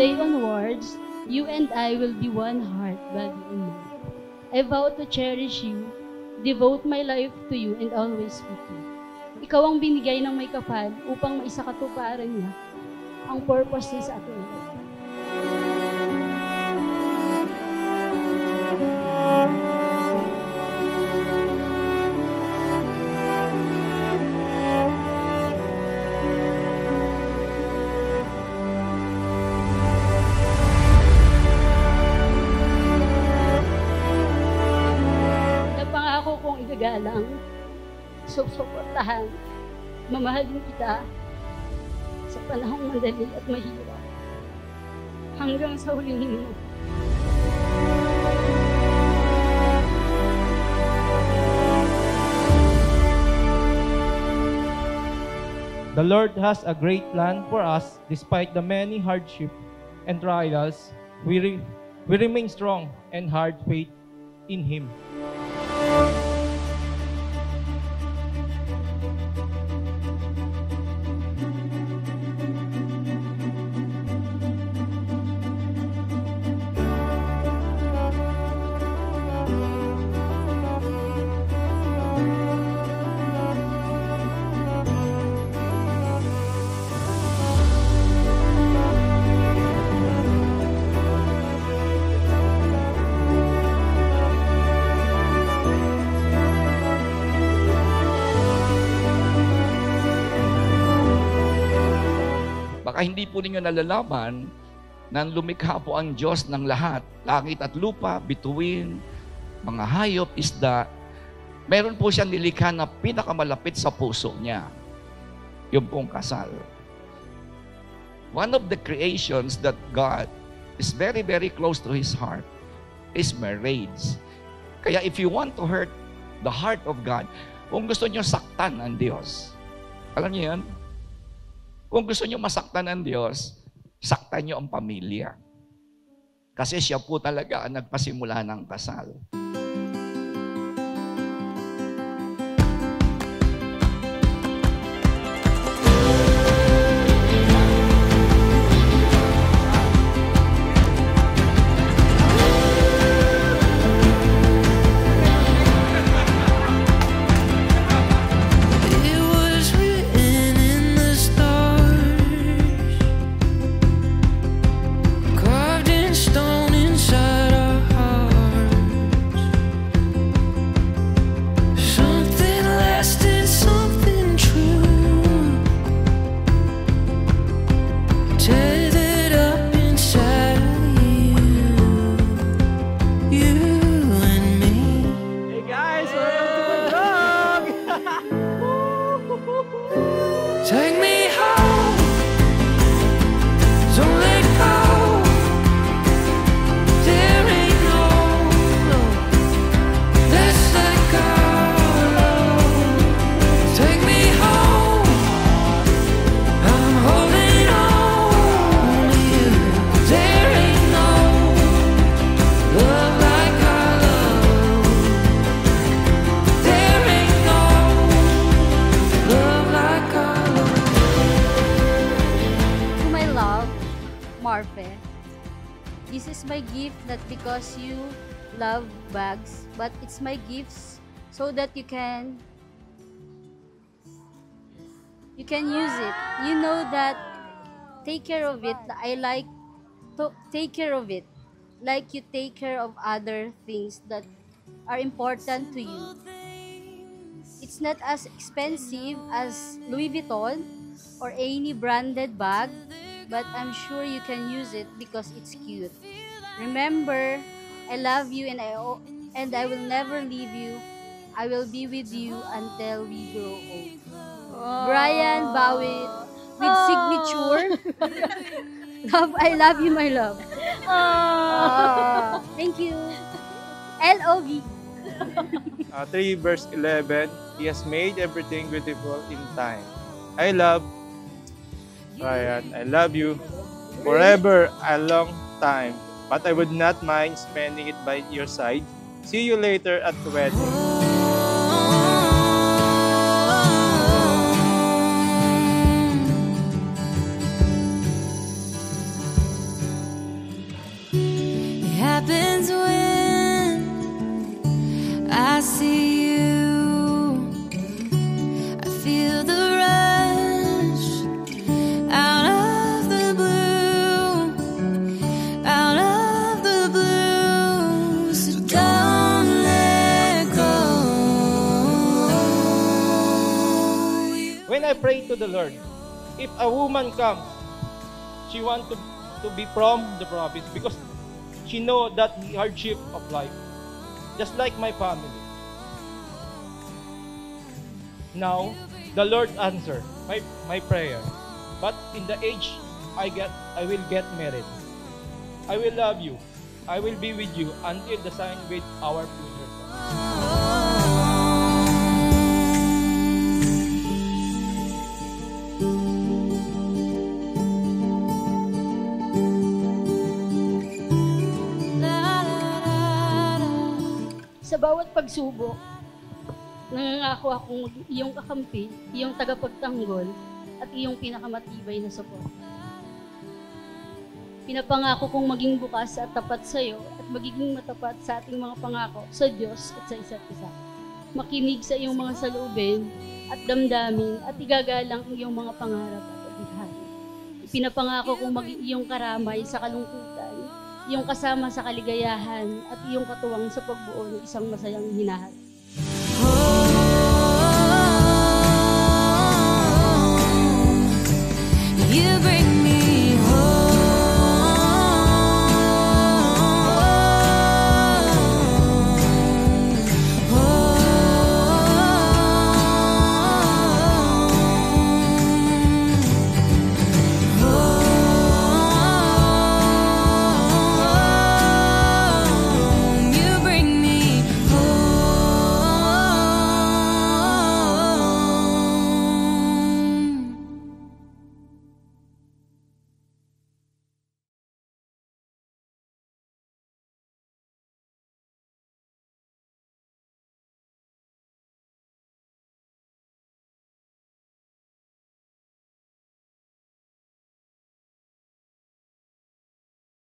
today onwards, you and I will be one heart, body and mind. I vow to cherish you, devote my life to you, and always with you. Ikaw ang binigay ng may kapal upang maisakatuparan niya ang purpose niya sa ating life. Napangako kong igagalang, susuportahan, mamahalin kita sa panahong madali at mahirap hanggang sa huling hininga. The Lord has a great plan for us. Despite the many hardships and trials, we remain strong and hard faith in Him. Baka hindi po ninyo nalalaman na lumikha po ang Diyos ng lahat, langit at lupa, bituin, mga hayop, isda. Meron po siyang nilikha na pinakamalapit sa puso niya. Yung pong kasal. One of the creations that God is very, very close to His heart is marriage. Kaya if you want to hurt the heart of God, kung gusto niyo saktan ang Diyos, alam niyo yan? Kung gusto niyo masaktan ang Diyos, saktan niyo ang pamilya. Kasi siya po talaga ang nagpasimula ng kasal. Take me home, don't let go. There ain't no, let's let go. Take me home, I'm holding on to you. There ain't no love like our love. There ain't no love like our love. To my love, Marfe, this is my gift not because you love bags, but it's my gifts so that you can use it. You know that take care of it. I like to take care of it like you take care of other things that are important to you. It's not as expensive as Louis Vuitton or any branded bag, but I'm sure you can use it because it's cute. Remember, I love you and I will never leave you. I will be with you until we grow old. Brian Bowie with signature. Love, I love you, my love. Thank you. L.O.V. 3 verse 11, He has made everything beautiful in time. I love Ryan, I love you forever a long time, but I would not mind spending it by your side. See you later at the wedding. I pray to the Lord, if a woman comes, she want to be from the province because she know that the hardship of life, just like my family. Now, the Lord answer my prayer. But in the age I will get married. I will love you. I will be with you until the sign with our future son. Sa bawat pagsubok, nangangako akong iyong kakampi, iyong tagapagtanggol, at iyong pinakamatibay na support. Pinapangako kong maging bukas at tapat sa iyo at magiging matapat sa ating mga pangako sa Diyos at sa isa't isa. Makinig sa iyong mga saloobin at damdamin at igagalang ang iyong mga pangarap at adhikain. Pinapangako kong maging iyong karamay sa kalungkutan, iyong kasama sa kaligayahan at iyong katuwang sa pagbuo ng isang masayang hinahal.